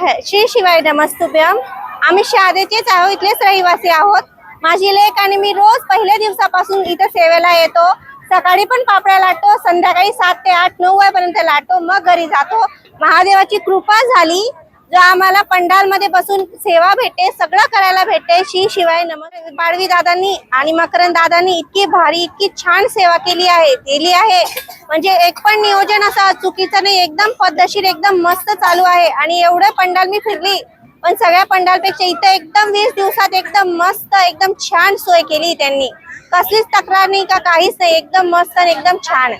श्री शिवाय नमस्तुभ्यम। आम्ही शहादेचेच आहोत, इथलेच रहिवासी आहोत। माझी लेक आणि मी रोज पहिल्या दिवसापासून इथे सेवेला येतो। सकाळी पण पापड्या लाटतो, संध्याकाळी 7 ते 8 9 वाजेपर्यंत लाटतो, मग घरी जातो। महादेवाची कृपा झाली जो आम्हाला पंडाल मध्ये बसून सेवा भेटते, सगळं करायला भेटते। श्री शिवाय नमः। पाडवी दादांनी आणि मकरंद दादांनी इतकी भारी इतकी छान सेवा केली आहे म्हणजे एक पण नियोजन असं चुकीचं नाही, एकदम पद्धतशीर एकदम मस्त चालू आहे। आणि एवढे पंडाल मी फिरली, पण सगळ्या पंडालपेक्षा इथे एकदम 20 दिवसात एकदम मस्त एकदम छान सोय केली त्यांनी। कसलीच तक्रार नाही का काहीच नाही, एकदम मस्त आणि एकदम छान।